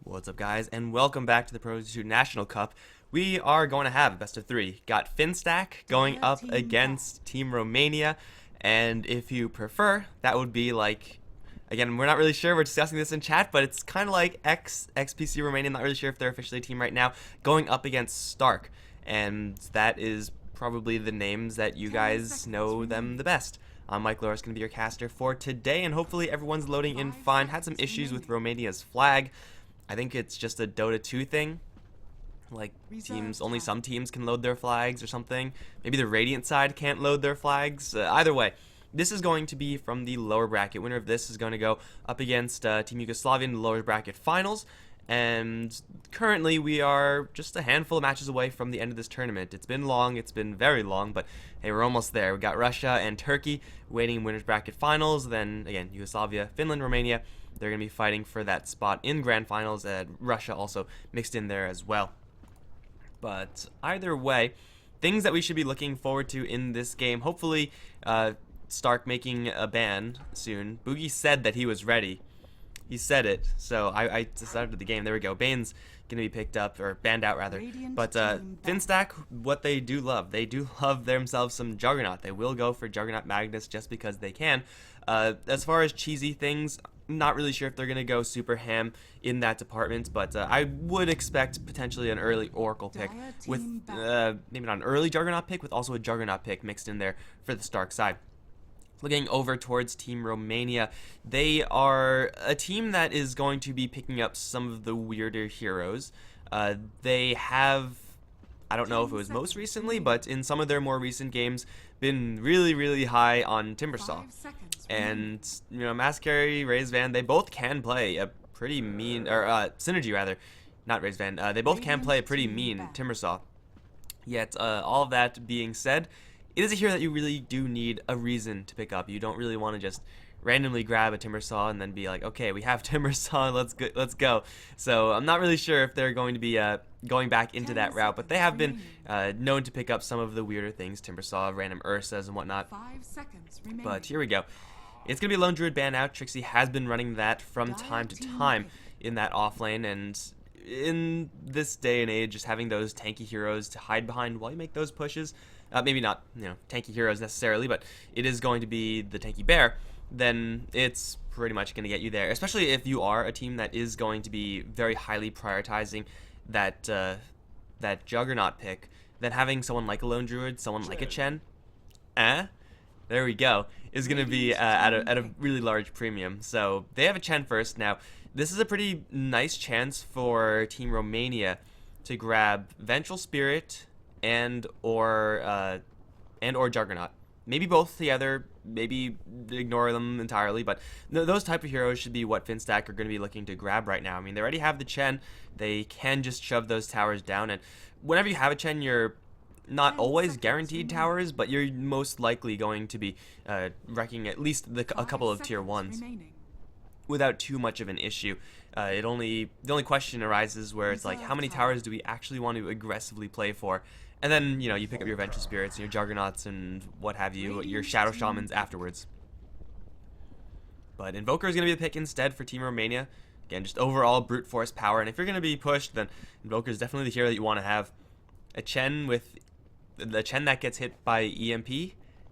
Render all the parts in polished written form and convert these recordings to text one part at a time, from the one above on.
What's up, guys, and welcome back to the ProDota National Cup. We are going to have a best of three. Got Finstack going up against Team Romania, and if you prefer, that would be like, again, we're not really sure. We're discussing this in chat, but it's kind of like XPC Romania. I'm not really sure if they're officially a team right now, going up against Stark, and that is probably the names that you guys know them the best. I'm Mikelorus, going to be your caster for today, and hopefully everyone's loading in fine. Had some issues with Romania's flag. I think it's just a Dota 2 thing. Like, only some teams can load their flags or something. Maybe the Radiant side can't load their flags. Either way, this is going to be from the lower bracket. Winner of this is going to go up against Team Yugoslavia in the lower bracket finals. And currently, we are just a handful of matches away from the end of this tournament. It's been long, it's been very long, but hey, we're almost there. We got Russia and Turkey waiting in winners bracket finals. Then, again, Yugoslavia, Finland, Romania. They're going to be fighting for that spot in grand finals, and Russia also mixed in there as well. But either way, things that we should be looking forward to in this game. Hopefully, Stark making a ban soon. Boogie said that he was ready. He said it, so I decided the game. There we go. Bane's going to be picked up, or banned out rather. But Finstack, what they do love themselves some Juggernaut. They will go for Juggernaut Magnus just because they can. As far as cheesy things, I'm not really sure if they're going to go super ham in that department, but I would expect potentially an early Oracle pick with maybe not an early Juggernaut pick, with also a Juggernaut pick mixed in there for the Stark side. Looking over towards Team Romania, they are a team that is going to be picking up some of the weirder heroes. They have, I don't know if it was most recently, but in some of their more recent games, been really high on Timbersaw. And, you know, Mascari, Raise Van, they both can play a pretty mean, or Synergy rather, not Raise Van, they both can play a pretty mean Timbersaw. Yet, all of that being said, it is a hero that you really do need a reason to pick up. You don't really want to just randomly grab a Timbersaw and then be like, okay, we have Timbersaw, let's go. So I'm not really sure if they're going to be going back into that route, but they have been known to pick up some of the weirder things, Timbersaw, random Ursas and whatnot. But here we go. It's going to be Lone Druid ban out. Trixie has been running that from time to time in that off lane, and in this day and age, just having those tanky heroes to hide behind while you make those pushes, maybe not, you know, tanky heroes necessarily, but it is going to be the tanky bear, then it's pretty much going to get you there, especially if you are a team that is going to be very highly prioritizing that that Juggernaut pick. Then having someone like a Lone Druid, someone like a Chen, there we go, is going to be at a really large premium. So they have a Chen first. Now, this is a pretty nice chance for Team Romania to grab Vengeful Spirit and or Juggernaut. Maybe both together, maybe ignore them entirely, but those type of heroes should be what Finstack are going to be looking to grab right now. I mean, they already have the Chen. They can just shove those towers down, and whenever you have a Chen, you're not always guaranteed towers, but you're most likely going to be wrecking at least a couple of tier 1s without too much of an issue. The only question arises where it's like, how many towers do we actually want to aggressively play for? And then, you know, you pick up your Vengeful Spirits and your Juggernauts and what have you, your Shadow Shamans afterwards. But Invoker is going to be the pick instead for Team Romania. Again, just overall brute force power, and if you're going to be pushed, then Invoker is definitely the hero that you want to have. A Chen with the Chen that gets hit by EMP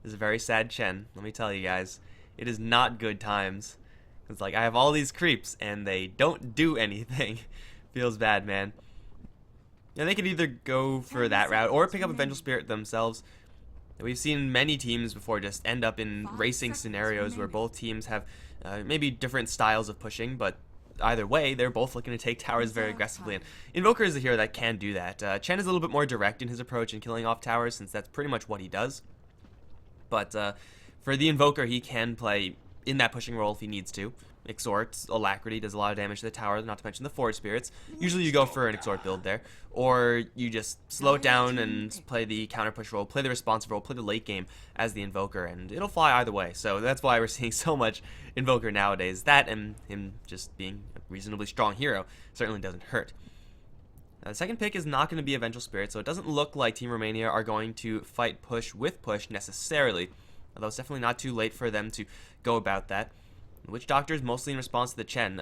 is a very sad Chen, let me tell you guys. It is not good times. It's like, I have all these creeps, and they don't do anything. Feels bad, man. And they could either go for that route, or pick up a Vengeful Spirit themselves. We've seen many teams before just end up in racing scenarios where both teams have maybe different styles of pushing, but either way, they're both looking to take towers very aggressively, and Invoker is a hero that can do that. Chen is a little bit more direct in his approach in killing off towers, since that's pretty much what he does. But for the Invoker, he can play in that pushing role if he needs to. Exhort, Alacrity does a lot of damage to the tower, not to mention the Forward Spirits. Usually you go for an Exhort build there, or you just slow it down and play the counter push role, play the responsive role, play the late game as the Invoker, and it'll fly either way. So that's why we're seeing so much Invoker nowadays. That and him just being a reasonably strong hero certainly doesn't hurt. The second pick is not going to be a Vengeful Spirit, so it doesn't look like Team Romania are going to fight push with push necessarily, although it's definitely not too late for them to go about that. Witch Doctor is mostly in response to the Chen.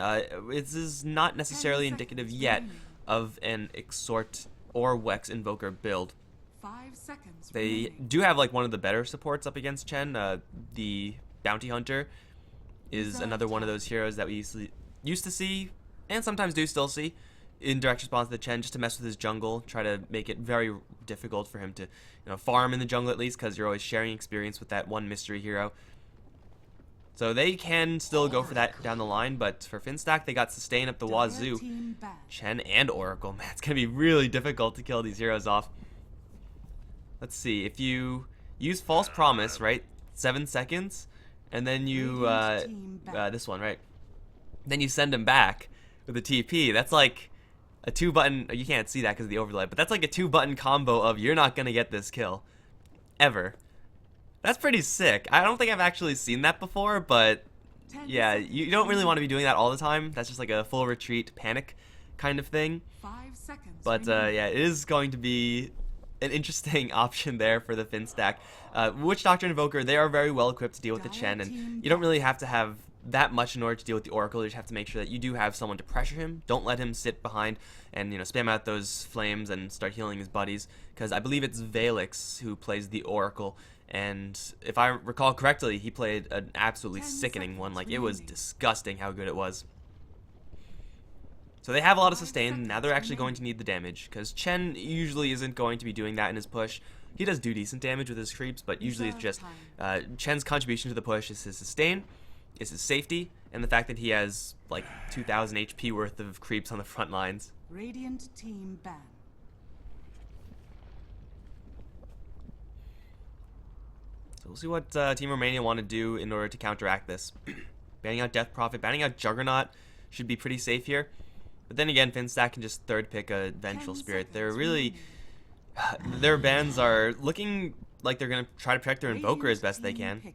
This is not necessarily indicative yet of an Exort or Wex Invoker build. 5 seconds They remaining. do have like one of the better supports up against Chen. The Bounty Hunter is another one of those heroes that we used to see, and sometimes do still see, in direct response to the Chen, just to mess with his jungle, try to make it very difficult for him to, farm in the jungle at least, because you're always sharing experience with that one mystery hero. So they can still go for that down the line, but for Finstack, they got sustain up the wazoo. Team back. Chen and Oracle, man, it's going to be really difficult to kill these heroes off. Let's see, if you use False Promise, right, 7 seconds, and then you, this one, right, then you send him back with a TP, that's like a 2-button, you can't see that because of the overlay, but that's like a 2-button combo of you're not going to get this kill, ever. That's pretty sick. I don't think I've actually seen that before, but yeah, you don't really want to be doing that all the time. That's just like a full retreat panic kind of thing. 5 seconds But yeah, it is going to be an interesting option there for the Finstack. Witch Doctor and Invoker, they are very well equipped to deal with the Chen, and you don't really have to have that much in order to deal with the Oracle. You just have to make sure that you do have someone to pressure him. Don't let him sit behind and spam out those flames and start healing his buddies, because I believe it's Valix who plays the Oracle, and if I recall correctly, he played an absolutely sickening one. Like, it was disgusting how good it was. So they have a lot of sustain. Now they're actually going to need the damage, because Chen usually isn't going to be doing that in his push. He does do decent damage with his creeps, but usually it's just Chen's contribution to the push is his sustain, is his safety, and the fact that he has like 2,000 HP worth of creeps on the front lines. Radiant team ban. So we'll see what Team Romania want to do in order to counteract this. Banning out Death Prophet, banning out Juggernaut should be pretty safe here. But then again, Finstack can just third pick a Vengeful Spirit. They're really... their bans are looking like they're going to try to protect their Invoker as best they can.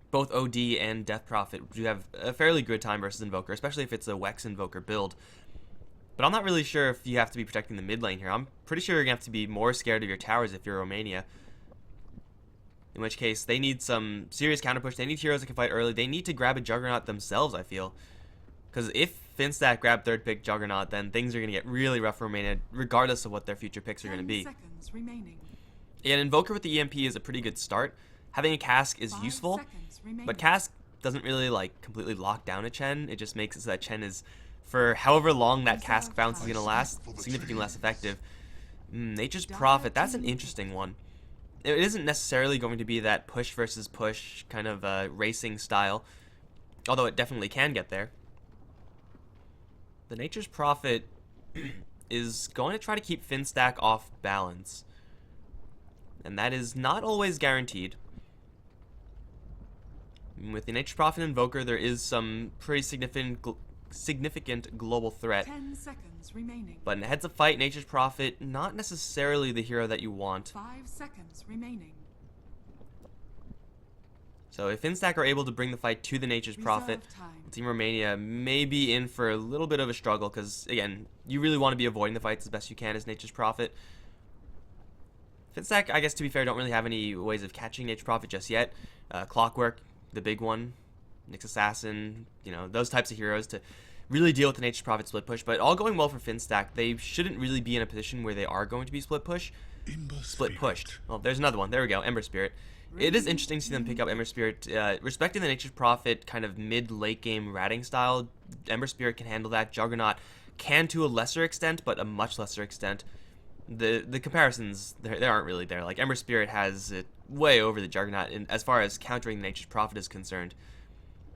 Both OD and Death Prophet do have a fairly good time versus Invoker, especially if it's a Wex Invoker build. But I'm not really sure if you have to be protecting the mid lane here. I'm pretty sure you're going to have to be more scared of your towers if you're Romania. In which case, they need some serious counter push. They need heroes that can fight early. They need to grab a Juggernaut themselves, I feel. Because if Finstack grab third pick Juggernaut, then things are going to get really rough for Romania, regardless of what their future picks are going to be. An Invoker with the EMP is a pretty good start. Having a Cask is useful, but Cask doesn't really like completely lock down a Chen. It just makes it so that Chen is, for however long that Cask bounce is going to last, significantly less effective. Nature's Prophet, that's an interesting one. It isn't necessarily going to be that push versus push kind of racing style, although it definitely can get there. The Nature's Prophet is going to try to keep Finstack off balance, and that is not always guaranteed. With the Nature's Prophet Invoker, there is some pretty significant global threat. 10 seconds remaining. But in a heads-up fight, Nature's Prophet, not necessarily the hero that you want. 5 seconds remaining. So if Finstack are able to bring the fight to the Nature's Prophet, Team Romania may be in for a little bit of a struggle, because, again, you really want to be avoiding the fights as best you can as Nature's Prophet. Finstack, I guess, to be fair, don't really have any ways of catching Nature's Prophet just yet. Clockwork, the big one, Nyx Assassin, those types of heroes to really deal with the Nature's Prophet split push. But all going well for Finstack. They shouldn't really be in a position where they are going to be split pushed. Well, there's another one. There we go, Ember Spirit. It is interesting to see them pick up Ember Spirit. Respecting the Nature's Prophet kind of mid-late game ratting style, Ember Spirit can handle that. Juggernaut can to a lesser extent, but a much lesser extent. The comparisons, they aren't really there. Like, Ember Spirit has it way over the Juggernaut as far as countering the Nature's Prophet is concerned.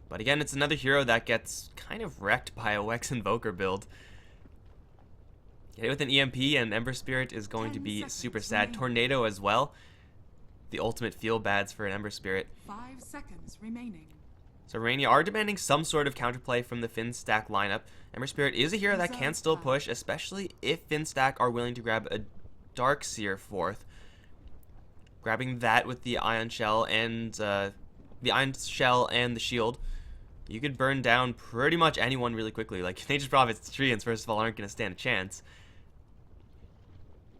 But again, it's another hero that gets kind of wrecked by a Wex Invoker build. Get it with an EMP, and Ember Spirit is going to be super sad. Tornado as well. The ultimate feel-bads for an Ember Spirit. 5 seconds remaining. So Romania are demanding some sort of counterplay from the Finstack lineup. Ember Spirit is a hero that can still push, especially if Finstack are willing to grab a Darkseer fourth. Grabbing that with the Ion Shell and the Shield, you could burn down pretty much anyone really quickly. Like, Nature's Prophet's Treants, first of all, aren't going to stand a chance.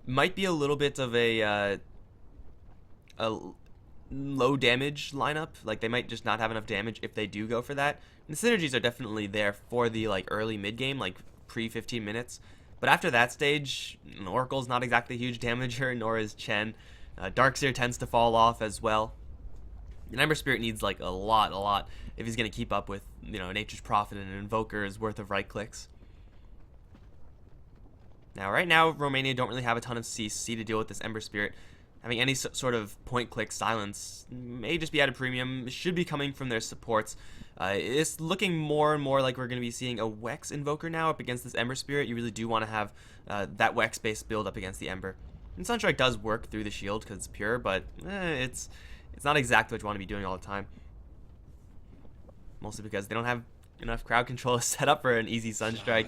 Might be a little bit of a low damage lineup. Like, they might just not have enough damage if they do go for that. And the synergies are definitely there for the like early mid game, like pre 15 minutes. But after that stage, Oracle's not exactly a huge damager, nor is Chen. Darkseer tends to fall off as well. And Ember Spirit needs like a lot if he's going to keep up with, Nature's Prophet and an Invoker's worth of right clicks. Now, right now, Romania don't really have a ton of CC to deal with this Ember Spirit. Having any sort of point-click silence may just be at a premium. It should be coming from their supports. It's looking more and more like we're going to be seeing a Wex Invoker now up against this Ember Spirit. You really do want to have that Wex-based build up against the Ember. And Sunstrike does work through the shield because it's pure, but it's not exactly what you want to be doing all the time. Mostly because they don't have enough crowd control set up for an easy Sunstrike.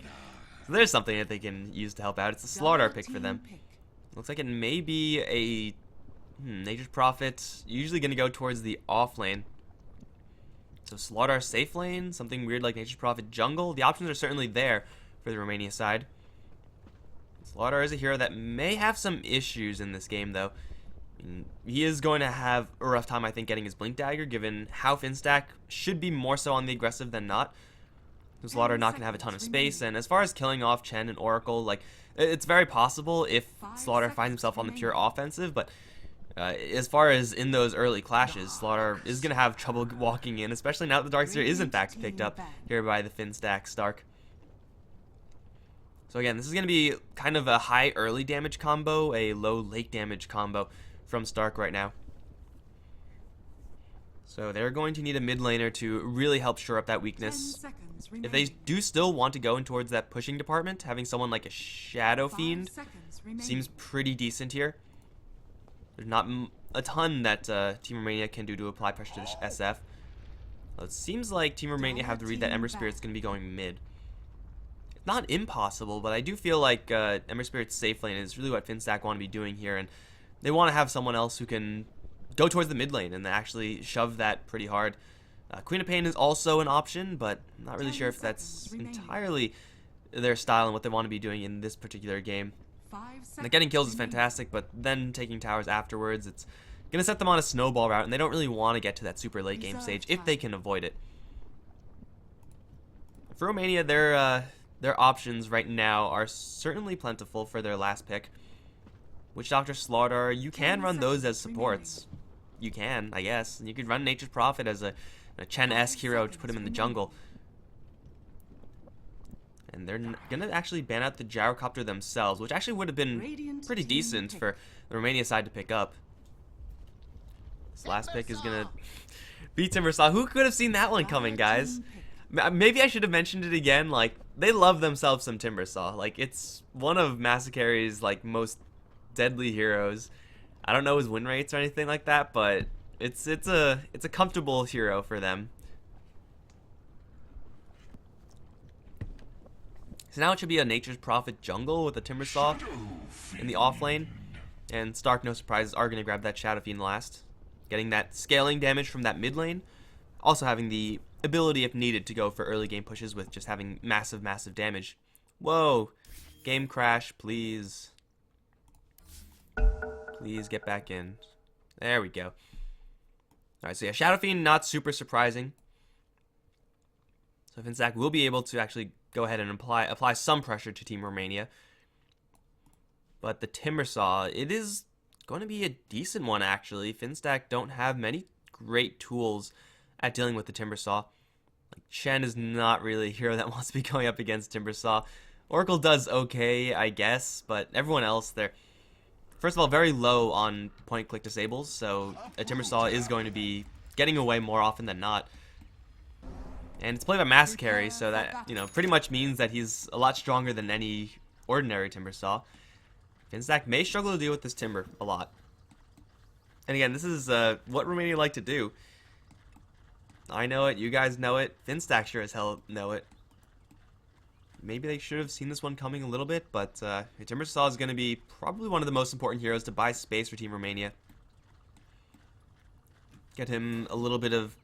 So there's something that they can use to help out. It's a Slaughter pick for them. Looks like it may be a Nature's Prophet. Usually going to go towards the off lane. So Slaughter safe lane, something weird like Nature's Prophet jungle. The options are certainly there for the Romania side. Slaughter is a hero that may have some issues in this game, though. He is going to have a rough time, I think, getting his Blink Dagger, given how Finstack should be more so on the aggressive than not. Slaughter not going to have a ton of space, and as far as killing off Chen and Oracle, like, it's very possible if Slaughter finds himself on the pure offensive, but as far as in those early clashes, Slaughter is going to have trouble walking in, especially now that the Darkseer is in fact picked up here by the Finstack Stark. So again, this is going to be kind of a high early damage combo, a low late damage combo from Stark right now. So they're going to need a mid laner to really help shore up that weakness. If they do still want to go in towards that pushing department, having someone like a Shadow Fiend seems pretty decent here. There's not a ton that Team Romania can do to apply pressure to the SF. Well, it seems like Team Romania have to read that Ember Spirit's going to be going mid. It's not impossible, but I do feel like Ember Spirit's safe lane is really what Finstack want to be doing here, and they want to have someone else who can go towards the mid lane and actually shove that pretty hard. Queen of Pain is also an option, but I'm not really sure if that's entirely their style and what they want to be doing in this particular game. Now, getting kills is fantastic, but then taking towers afterwards, it's going to set them on a snowball route, and they don't really want to get to that super late game stage if they can avoid it. For Romania, their options right now are certainly plentiful for their last pick. Witch Doctor, Slaughter, you can run those as supports. You can, I guess. You could run Nature's Prophet as a Chen-esque hero to put him in the jungle. And they're going to actually ban out the Gyrocopter themselves, which actually would have been pretty decent for the Romania side to pick up. This last pick is going to be Timbersaw. Who could have seen that one coming, guys? Maybe I should have mentioned it again. Like, they love themselves some Timbersaw. Like, it's one of Massacre's, like, most deadly heroes. I don't know his win rates or anything like that, but it's a comfortable hero for them. So now it should be a Nature's Prophet jungle with a Timbersaw in the off lane, and Stark, no surprises, are going to grab that Shadow Fiend last, getting that scaling damage from that mid lane, also having the ability, if needed, to go for early game pushes with just having massive damage. Whoa, game crash, please. Please get back in. There we go. Alright, so yeah, Shadow Fiend, not super surprising. So Finstack will be able to actually go ahead and apply some pressure to Team Romania. But the Timbersaw, it is going to be a decent one, actually. Finstack don't have many great tools at dealing with the Timbersaw. Like, Chen is not really a hero that wants to be going up against Timbersaw. Oracle does okay, I guess, but everyone else, they're, first of all, very low on point-click disables, so a Timbersaw is going to be getting away more often than not. And it's played by Massacre, so that, pretty much means that he's a lot stronger than any ordinary Timbersaw. Finstack may struggle to deal with this Timber a lot. And again, this is what Romania like to do. I know it, you guys know it, Finstack sure as hell know it. Maybe they should have seen this one coming a little bit, but Timbersaw is going to be probably one of the most important heroes to buy space for Team Romania. Get him a little bit of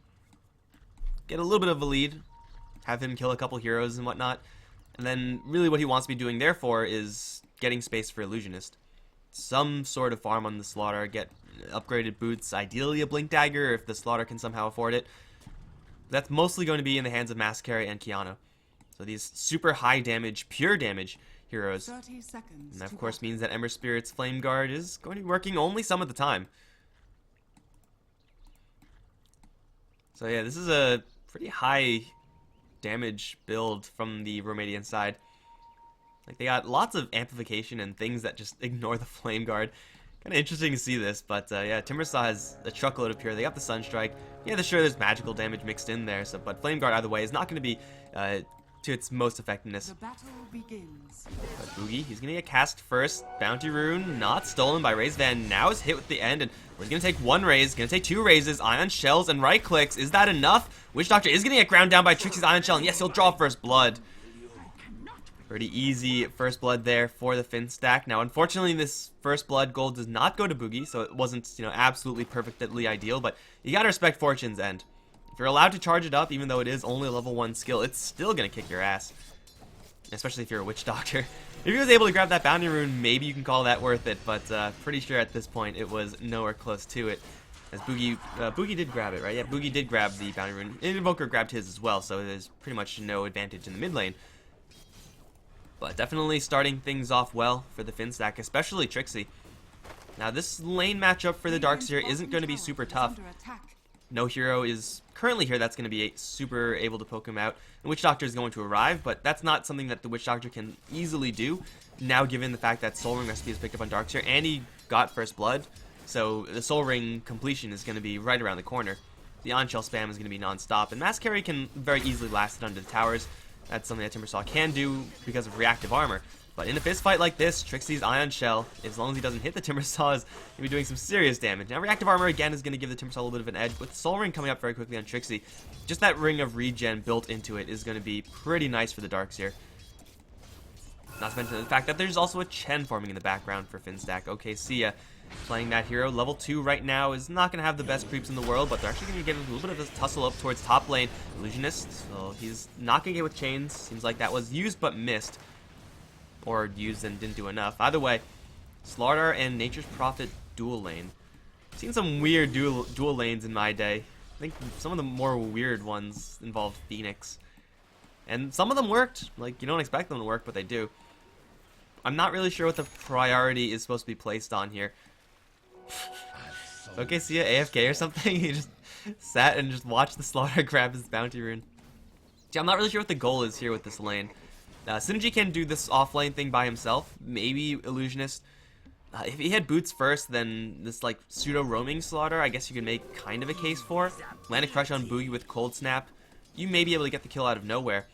a lead, have him kill a couple heroes and whatnot, and then really what he wants to be doing therefore is getting space for Illusionist. some sort of farm on the Slaughter, get upgraded boots, ideally a Blink Dagger if the Slaughter can somehow afford it. That's mostly going to be in the hands of Mascari and Keanu. So these super high damage, pure damage heroes. 30 seconds. And that of course means that Ember Spirit's Flame Guard is going to be working only some of the time. So yeah, this is a pretty high damage build from the Romanian side. Like, they got lots of amplification and things that just ignore the Flame Guard. Kind of interesting to see this, but yeah, Timbersaw has a truckload of pure. They got the Sunstrike. Yeah, sure, there's magical damage mixed in there, so but Flame Guard either way is not going to be to its most effectiveness. The battle begins. But Boogie, he's going to get cast first. Bounty Rune, not stolen by Raise Van. Now is hit with the end, and we're going to take one raise, going to take two raises, Ion Shells, and right clicks. Is that enough? Witch Doctor is going to get ground down by Trixie's Ion Shell, and yes, he'll draw first blood. Pretty easy first blood there for the Finstack. Now, unfortunately, this first blood gold does not go to Boogie, so it wasn't, absolutely perfectly ideal, but you gotta respect Fortune's End. If you're allowed to charge it up, even though it is only a level 1 skill, it's still gonna kick your ass. Especially if you're a Witch Doctor. If he was able to grab that Bounty Rune, maybe you can call that worth it, but pretty sure at this point it was nowhere close to it. As Boogie did grab it, right? Yeah, Boogie did grab the Bounty Rune. And Invoker grabbed his as well, so there's pretty much no advantage in the mid lane. But definitely starting things off well for the Finstack, especially Trixie. Now, this lane matchup for the Darkseer isn't going to be super tough. No hero is currently here that's going to be super able to poke him out. The Witch Doctor is going to arrive, but that's not something that the Witch Doctor can easily do. Now, given the fact that Soul Ring recipe is picked up on Darkseer, and he got First Blood, so the Soul Ring completion is going to be right around the corner. The on-shell spam is going to be non-stop, and Mascari can very easily last it under the towers. That's something that Timbersaw can do because of reactive armor. But in a fist fight like this, Trixie's Ion Shell, as long as he doesn't hit the Timbersaw, is going to be doing some serious damage. Now, reactive armor, again, is going to give the Timbersaw a little bit of an edge. With Soul Ring coming up very quickly on Trixie, just that ring of regen built into it is going to be pretty nice for the Darkseer. Not to mention the fact that there's also a Chen forming in the background for Finstack. Okay, see ya. Playing that hero. Level 2 right now is not going to have the best creeps in the world, but they're actually going to get a little bit of a tussle up towards top lane. Illusionist, so he's not going to get with chains. Seems like that was used but missed. Or used and didn't do enough. Either way, Slardar and Nature's Prophet dual lane. I've seen some weird dual lanes in my day. I think some of the more weird ones involved Phoenix. And some of them worked. Like, you don't expect them to work, but they do. I'm not really sure what the priority is supposed to be placed on here. Okay, see ya, AFK or something? He just sat and just watched the Slaughter grab his Bounty Rune. See, I'm not really sure what the goal is here with this lane. Synergy can do this off-lane thing by himself. Maybe Illusionist. If he had boots first, then this like pseudo-roaming Slaughter, I guess you could make kind of a case for. Land a crush on Boogie with Cold Snap. You may be able to get the kill out of nowhere.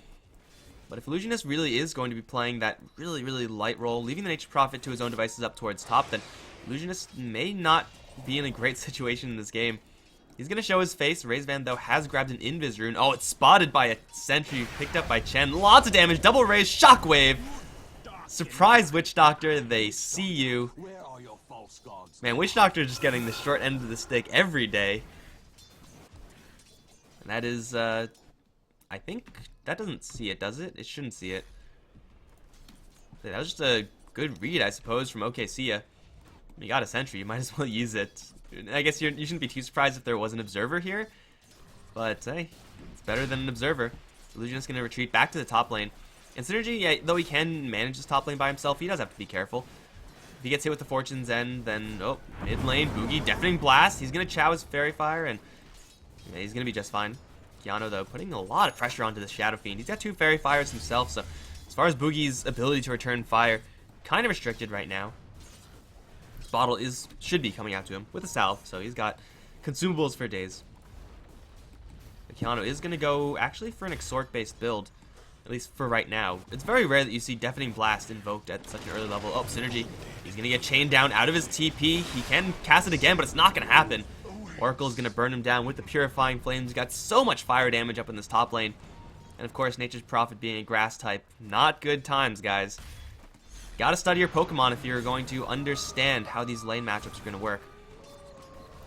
But if Illusionist really is going to be playing that really, really light role, leaving the Nature's Prophet to his own devices up towards top, then Illusionist may not be in a great situation in this game. He's going to show his face. Raise Van, though, has grabbed an Invis Rune. Oh, it's spotted by a Sentry, picked up by Chen. Lots of damage. Double Raise, Shockwave. Surprise, Witch Doctor. They see you. Man, Witch Doctor is just getting the short end of the stick every day. And that is, I think, that doesn't see it, does it? It shouldn't see it. That was just a good read, I suppose, from OKC. You got a Sentry, you might as well use it. I guess you shouldn't be too surprised if there was an Observer here. But, hey, it's better than an Observer. Illusionist's going to retreat back to the top lane. And Synergy, yeah, though he can manage this top lane by himself, he does have to be careful. If he gets hit with the Fortune's End, then, oh, mid lane, Boogie, Deafening Blast. He's going to chow his Fairy Fire, and yeah, he's going to be just fine. Keanu, though, putting a lot of pressure onto the Shadow Fiend. He's got 2 Fairy Fires himself, so as far as Boogie's ability to return fire, kind of restricted right now. This bottle should be coming out to him with a salve, so he's got consumables for days. But Keanu is going to go, actually, for an Exhort-based build, at least for right now. It's very rare that you see Deafening Blast invoked at such an early level. Oh, Synergy. He's going to get chained down out of his TP. He can cast it again, but it's not going to happen. Oracle is going to burn him down with the Purifying Flames. He's got so much fire damage up in this top lane. And of course, Nature's Prophet being a grass type. Not good times, guys. Gotta study your Pokemon if you're going to understand how these lane matchups are going to work.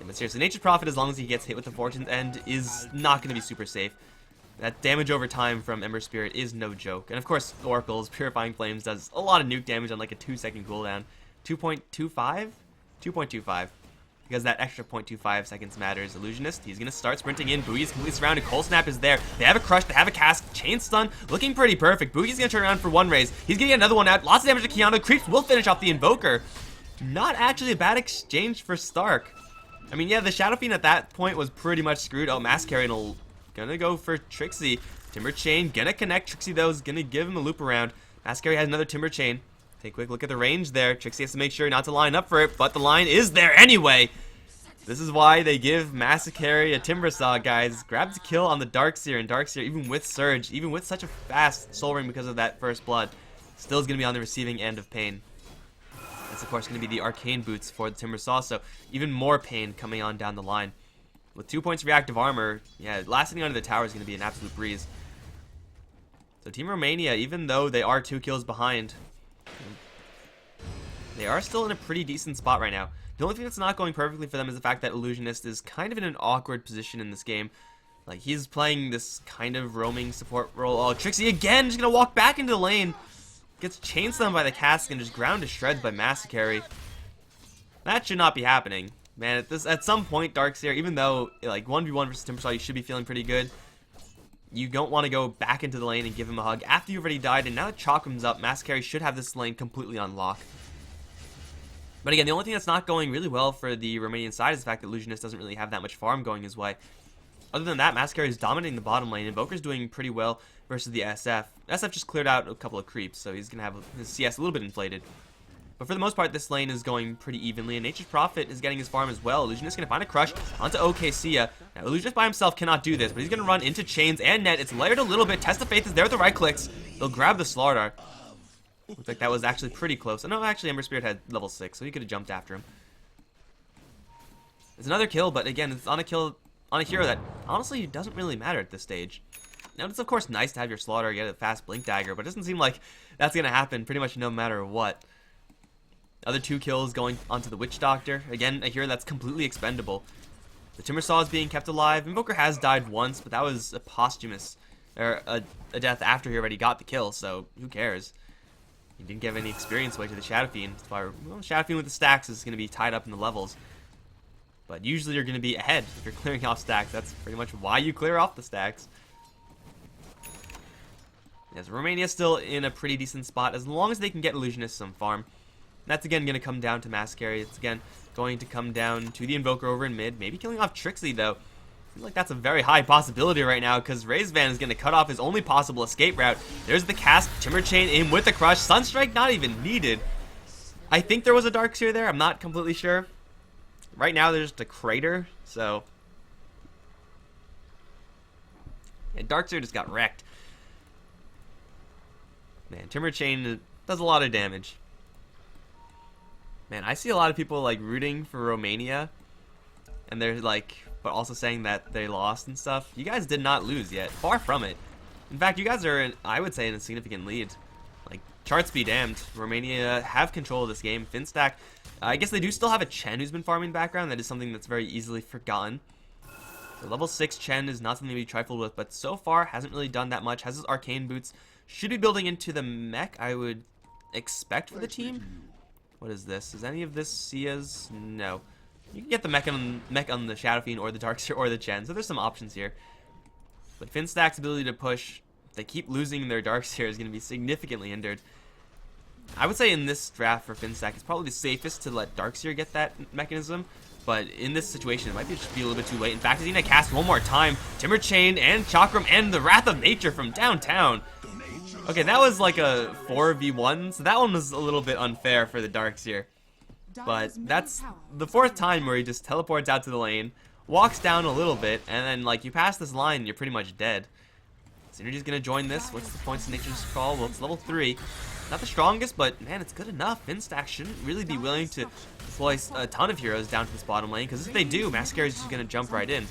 But seriously, Nature's Prophet, as long as he gets hit with the Fortune's End, is not going to be super safe. That damage over time from Ember Spirit is no joke. And of course, Oracle's Purifying Flames does a lot of nuke damage on like a 2-second cooldown. 2.25? 2.25. Because that extra 0.25 seconds matters. Illusionist, he's going to start sprinting in. Boogie's completely surrounded. Cold Snap is there. They have a crush. They have a cast. Chain stun. Looking pretty perfect. Boogie's going to turn around for one raise. He's going to get another one out. Lots of damage to Keanu. Creeps will finish off the Invoker. Not actually a bad exchange for Stark. I mean, yeah, the Shadow Fiend at that point was pretty much screwed. Oh, Mass Carry gonna go for Trixie. Timber Chain gonna connect. Trixie, though, is gonna give him a loop around. Mass Carry has another Timber Chain. Take a quick look at the range there. Trixie has to make sure not to line up for it, but the line is there anyway. This is why they give Massacre a Timber Saw, guys. Grabs a kill on the Darkseer, and Darkseer, even with Surge, even with such a fast Soul Ring because of that first blood, still is going to be on the receiving end of pain. That's, of course, going to be the Arcane Boots for the Timber Saw, so even more pain coming on down the line. With 2 points of reactive armor, yeah, lasting under the tower is going to be an absolute breeze. So Team Romania, even though they are 2 kills behind, they are still in a pretty decent spot right now. The only thing that's not going perfectly for them is the fact that Illusionist is kind of in an awkward position in this game. Like, he's playing this kind of roaming support role. Oh, Trixie again, just gonna walk back into the lane. Gets chain stunned by the cask and just ground to shreds by Massacre. That should not be happening. Man, at some point, Darkseer, even though, like, 1v1 versus Timbersaw, you should be feeling pretty good, you don't want to go back into the lane and give him a hug after you've already died, and now that Chakram's up, Massacre should have this lane completely on lock. But again, the only thing that's not going really well for the Romanian side is the fact that Illusionist doesn't really have that much farm going his way. Other than that, Massacre is dominating the bottom lane. Invoker's doing pretty well versus the SF. SF just cleared out a couple of creeps, so he's going to have his CS a little bit inflated. But for the most part, this lane is going pretty evenly, and Nature's Prophet is getting his farm as well. Illusionist going to find a crush onto OKCia. Now, Illusionist by himself cannot do this, but he's going to run into chains and net. It's layered a little bit. Test of Faith is there with the right clicks. They'll grab the Slardar. Looks like that was actually pretty close. Oh, no, actually, Ember Spirit had level 6, so he could have jumped after him. It's another kill, but again, it's on a hero that honestly doesn't really matter at this stage. Now, it's of course nice to have your Slaughter get a fast Blink Dagger, but it doesn't seem like that's going to happen pretty much no matter what. Other 2 kills going onto the Witch Doctor. Again, a hero that's completely expendable. The Timbersaw is being kept alive. Invoker has died once, but that was a posthumous, or a death after he already got the kill, so who cares? He didn't give any experience away to the Shadow Fiend. Well, Shadow Fiend with the stacks is going to be tied up in the levels. But usually you're going to be ahead if you're clearing off stacks. That's pretty much why you clear off the stacks. Yes, Romania's still in a pretty decent spot as long as they can get Illusionist some farm. That's again going to come down to Massacre. It's again going to come down to the Invoker over in mid. Maybe killing off Trixie though. I feel like that's a very high possibility right now because Razevan is going to cut off his only possible escape route. There's the cast, Timber Chain in with the crush. Sunstrike not even needed. I think there was a Darkseer there. I'm not completely sure. Right now there's just a crater, so... yeah, Darkseer just got wrecked. Man, Timber Chain does a lot of damage. Man, I see a lot of people like rooting for Romania, and they're like, but also saying that they lost and stuff. You guys did not lose yet. Far from it. In fact, you guys are, I would say, in a significant lead. Like, charts be damned. Romania have control of this game. Finstack, I guess they do still have a Chen who's been farming background. That is something that's very easily forgotten. The level 6 Chen is not something to be trifled with, but so far hasn't really done that much. Has his Arcane Boots. Should be building into the mech, I would expect for the team. What is this? Is any of this Sia's? No. You can get the mech on the Shadow Fiend or the Darkseer or the Chen, so there's some options here. But Finstack's ability to push, if they keep losing their Darkseer, is going to be significantly hindered. I would say in this draft for Finstack, it's probably the safest to let Darkseer get that mechanism, but in this situation, it might just be a little bit too late. In fact, he's going to cast one more time. Timber Chain and Chakram and the Wrath of Nature from downtown. Okay, that was like a 4v1, so that one was a little bit unfair for the Darkseer. But that's the 4th time where he just teleports out to the lane, walks down a little bit, and then like you pass this line, you're pretty much dead. Synergy's gonna join this. What's the points of Nature's Call? Well, it's level 3. Not the strongest, but man, it's good enough. Finstack shouldn't really be willing to deploy a ton of heroes down to this bottom lane, because if they do, Massacre is just gonna jump right in.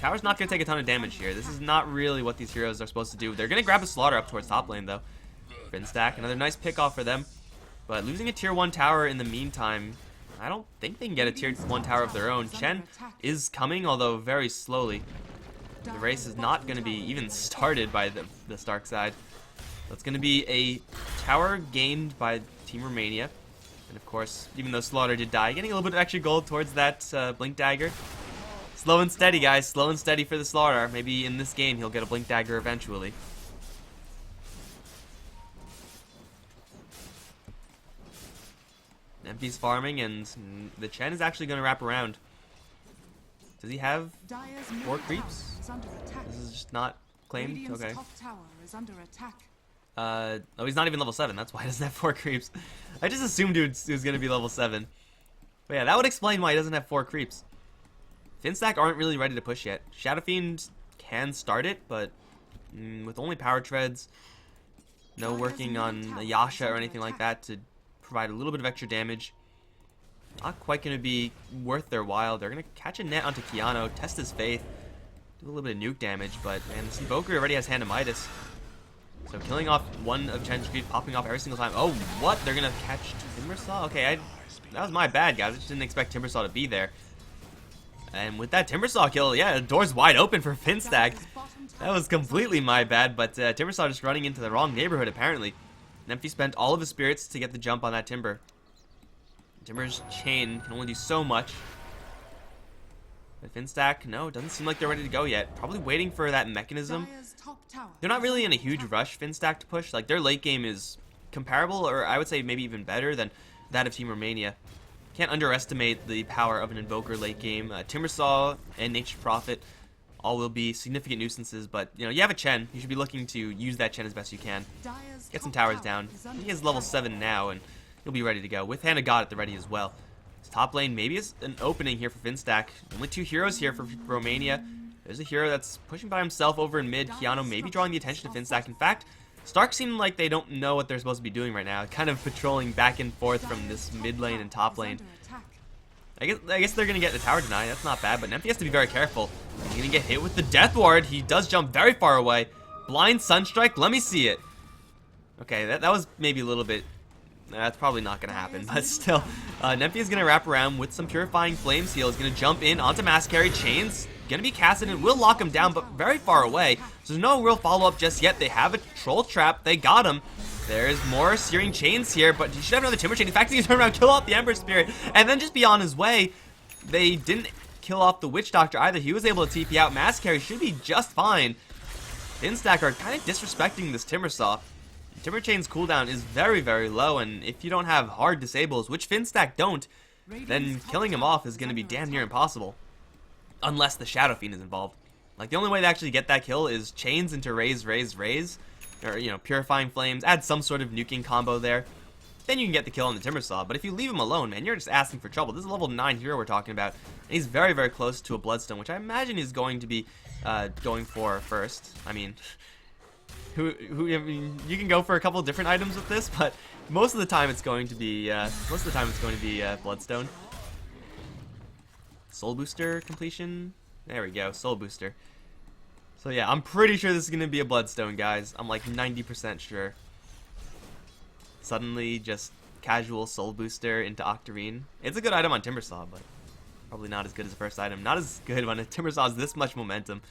Tower's not gonna take a ton of damage here. This is not really what these heroes are supposed to do. They're gonna grab a Slaughter up towards top lane though. Finstack, another nice pick off for them. But losing a tier 1 tower in the meantime, I don't think they can get a tier 1 tower of their own. Chen is coming, although very slowly. The race is not going to be even started by the Stark side. So it's going to be a tower gained by Team Romania. And of course, even though Slaughter did die, getting a little bit of extra gold towards that Blink Dagger. Slow and steady, guys. Slow and steady for the Slaughter. Maybe in this game he'll get a Blink Dagger eventually. Empty's farming, and the Chen is actually going to wrap around. Does he have 4 creeps? This is just not claimed? Okay. Oh, he's not even level 7. That's why he doesn't have 4 creeps. I just assumed he was going to be level 7. But yeah, that would explain why he doesn't have 4 creeps. Finstack aren't really ready to push yet. Shadow Fiend can start it, but with only power treads, no working on a Yasha or anything like that to provide a little bit of extra damage. Not quite going to be worth their while. They're going to catch a net onto Keanu, test his faith, do a little bit of nuke damage, but man, this Invoker already has Hand of Midas. So killing off one of Chen's creeps, popping off every single time. Oh, what? They're going to catch Timbersaw? Okay, that was my bad, guys. I just didn't expect Timbersaw to be there. And with that Timbersaw kill, yeah, the door's wide open for Finstack. That was completely my bad, but Timbersaw just running into the wrong neighborhood, apparently. Nempty spent all of his spirits to get the jump on that Timber. Timber's chain can only do so much. But Finstack, no, it doesn't seem like they're ready to go yet. Probably waiting for that mechanism. They're not really in a huge rush, Finstack, to push. Like, their late game is comparable, or I would say maybe even better than that of Team Romania. Can't underestimate the power of an Invoker late game. Timbersaw and Nature's Prophet all will be significant nuisances, but you know, you have a Chen. You should be looking to use that Chen as best you can. Get some towers down. He is level 7 now, and he'll be ready to go, with Hand of God at the ready as well. His top lane maybe is an opening here for Finstack. Only 2 heroes here for Romania. There's a hero that's pushing by himself over in mid. Keanu maybe drawing the attention of Finstack. In fact, Stark seem like they don't know what they're supposed to be doing right now. Kind of patrolling back and forth from this mid lane and top lane. I guess they're going to get the tower denied. That's not bad, but Nempty has to be very careful. He's going to get hit with the Death Ward. He does jump very far away. Blind Sunstrike. Let me see it. Okay, that was maybe a little bit... That's probably not going to happen, but still. Nempty is going to wrap around with some Purifying Flames heal. He's going to jump in onto Mass Carry. Chains going to be casted and will lock him down, but very far away. So there's no real follow-up just yet. They have a Troll Trap. They got him. There's more Searing Chains here, but he should have another Timber Chain. In fact, he's turn around, kill off the Ember Spirit, and then just be on his way. They didn't kill off the Witch Doctor either. He was able to TP out. Mass Carry should be just fine. Finstack are kind of disrespecting this Timbersaw. Timber Chain's cooldown is very, very low, and if you don't have hard disables, which Finstack don't, then killing him off is going to be damn near impossible. Unless the Shadow Fiend is involved. Like, the only way to actually get that kill is Chains into Raise. Or, you know, Purifying Flames, add some sort of nuking combo there. Then you can get the kill on the Timbersaw. But if you leave him alone, man, you're just asking for trouble. This is a level 9 hero we're talking about. And he's very, very close to a Bloodstone, which I imagine he's going to be going for first. I mean, I mean, you can go for a couple different items with this, but most of the time it's going to be Bloodstone. Soul Booster completion. There we go, Soul Booster. So yeah, I'm pretty sure this is going to be a Bloodstone, guys. I'm like 90% sure. Suddenly, just casual Soul Booster into Octarine. It's a good item on Timbersaw, but probably not as good as the first item. Not as good when a Timbersaw has this much momentum.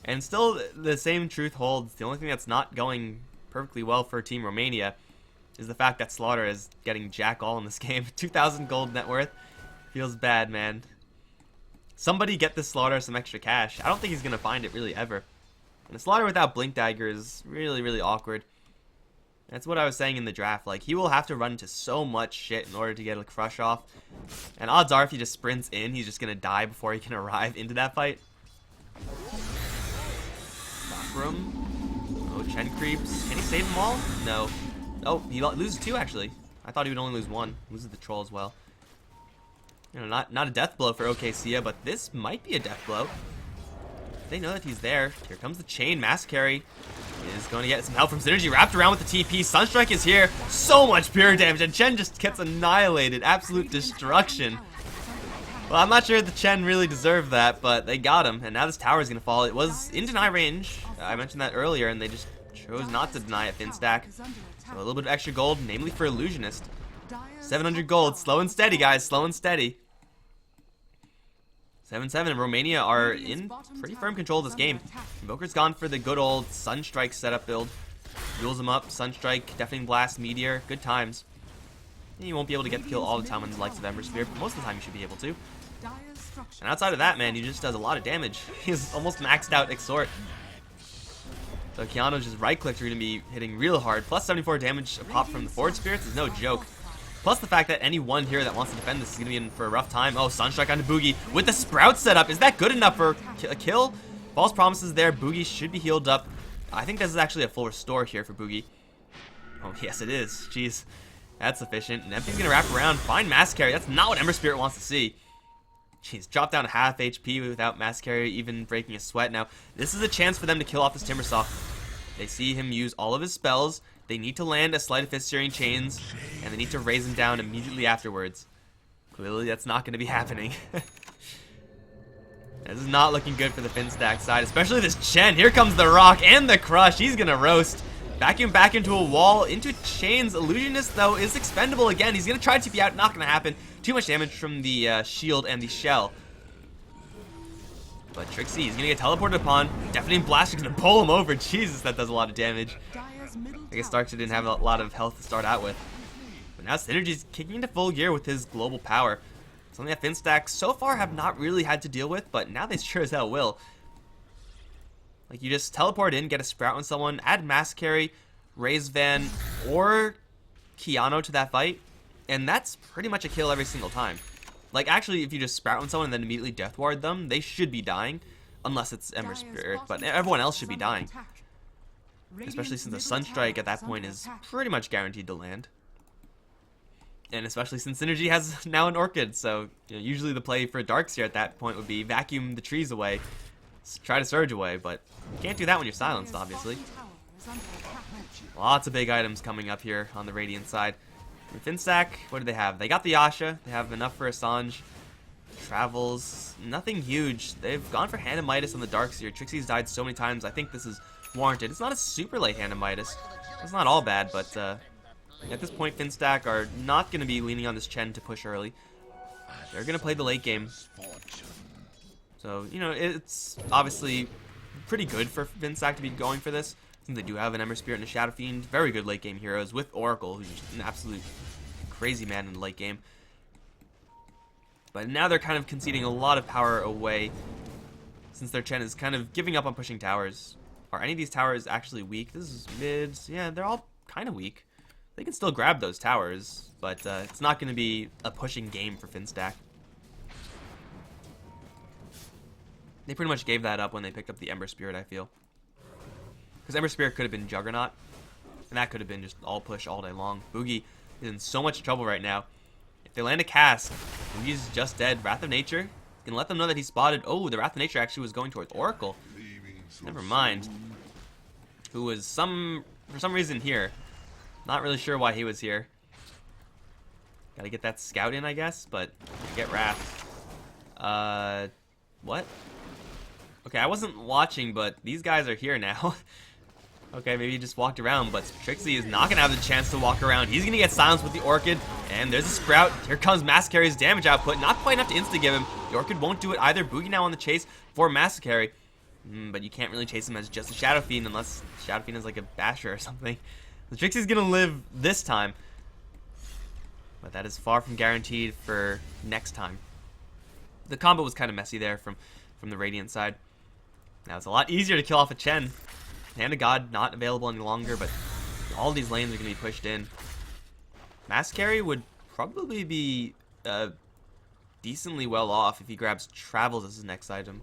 And still, the same truth holds. The only thing that's not going perfectly well for Team Romania is the fact that Slaughter is getting jack all in this game. 2,000 gold net worth. Feels bad, man. Somebody get this Slaughter some extra cash. I don't think he's going to find it really ever. And a Slaughter without Blink Dagger is really, really awkward. That's what I was saying in the draft. Like, he will have to run into so much shit in order to get a crush off. And odds are if he just sprints in, he's just going to die before he can arrive into that fight. Room. Oh, Chen creeps. Can he save them all? No. Oh, he loses 2 actually. I thought he would only lose 1. Loses the troll as well. You know, not a death blow for OKCia, but this might be a death blow. They know that he's there. Here comes the chain. Mass Carry is going to get some help from Synergy. Wrapped around with the TP. Sunstrike is here. So much pure damage, and Chen just gets annihilated. Absolute destruction. Well, I'm not sure the Chen really deserved that, but they got him, and now this tower is going to fall. It was in deny range. I mentioned that earlier, and they just chose not to deny it, Finstack. So a little bit of extra gold, namely for Illusionist. 700 gold. Slow and steady, guys. Slow and steady. 7-7, and Romania are in pretty firm control of this game. Invoker's gone for the good old Sunstrike setup build. Fuels him up. Sunstrike, Deafening Blast, Meteor. Good times. And you won't be able to get the kill all the time on the likes of Ember Spear, but most of the time you should be able to. And outside of that, man, he just does a lot of damage. He's almost maxed out Exhort. So Keanu's just right-clicks are going to be hitting real hard. Plus 74 damage a pop from the Forward Spirits is no joke. Plus the fact that any one here that wants to defend this is going to be in for a rough time. Oh, Sunstrike onto Boogie with the Sprout setup. Is that good enough for a kill? False Promises there. Boogie should be healed up. I think this is actually a full restore here for Boogie. Oh, yes, it is. Jeez. That's sufficient. And Empty's going to wrap around. Find Mass Carry. That's not what Ember Spirit wants to see. Jeez, drop down half HP without Mass Carry even breaking a sweat. Now, this is a chance for them to kill off this Timbersaw. They see him use all of his spells. They need to land a Sleight of Fist Searing Chains, and they need to raise him down immediately afterwards. Clearly, that's not going to be happening. This is not looking good for the Finstack side, especially this Chen. Here comes the Rock and the Crush. He's going to roast. Vacuum back into a wall, into Chains. Illusionist, though, is expendable again. He's going to try to TP out. Not going to happen. Too much damage from the shield and the shell. But Trixie, he's going to get teleported upon. Deafening Blast is going to pull him over. Jesus, that does a lot of damage. I guess Starkster didn't have a lot of health to start out with. But now Synergy's kicking into full gear with his global power. Something that Finstack so far have not really had to deal with, but now they sure as hell will. Like, you just teleport in, get a Sprout on someone, add Mass Carry, raise Van, or Keanu to that fight, and that's pretty much a kill every single time. Like, actually, if you just Sprout on someone and then immediately Death Ward them, they should be dying, unless it's Ember Spirit, but everyone else should be dying. Especially since the Sunstrike at that point is pretty much guaranteed to land. And especially since Synergy has now an Orchid, so usually the play for Darkseer at that point would be vacuum the trees away, try to Surge away, but you can't do that when you're silenced, obviously. Lots of big items coming up here on the Radiant side. Finstack, what do they have? They got the Asha, they have enough for Assange. Travels, nothing huge. They've gone for Hand of Midas on the Darkseer. Trixie's died so many times, I think this is warranted. It's not a super late Hand of Midas. It's not all bad, but at this point, Finstack are not going to be leaning on this Chen to push early. They're going to play the late game. So, it's obviously pretty good for Finstack to be going for this, since they do have an Ember Spirit and a Shadow Fiend. Very good late game heroes with Oracle, who's just an absolute crazy man in the late game. But now they're kind of conceding a lot of power away, since their Chen is kind of giving up on pushing towers. Are any of these towers actually weak? This is mids. Yeah, they're all kind of weak. They can still grab those towers, but it's not going to be a pushing game for Finstack. They pretty much gave that up when they picked up the Ember Spirit, I feel. Because Ember Spirit could have been Juggernaut, and that could have been just all push all day long. Boogie is in so much trouble right now. If they land a cast, Boogie's just dead. Wrath of Nature can let them know that he spotted. Oh, the Wrath of Nature actually was going towards Oracle. Never mind. Who was for some reason here. Not really sure why he was here. Gotta get that scout in, I guess, but get Wrath. What? Okay, I wasn't watching, but these guys are here now. Okay, maybe he just walked around, but Trixie is not gonna have the chance to walk around. He's gonna get silenced with the Orchid, and there's a Sprout. Here comes Mass Carry's damage output. Not quite enough to insta-give him. The Orchid won't do it either. Boogie now on the chase for Mass Carry. But you can't really chase him as just a Shadow Fiend unless Shadow Fiend is like a Basher or something. The Trixie's gonna live this time, but that is far from guaranteed for next time. The combo was kind of messy there from the Radiant side. Now it's a lot easier to kill off a Chen. Hand of God not available any longer, but all these lanes are gonna be pushed in. Mass Carry would probably be decently well off if he grabs Travels as his next item.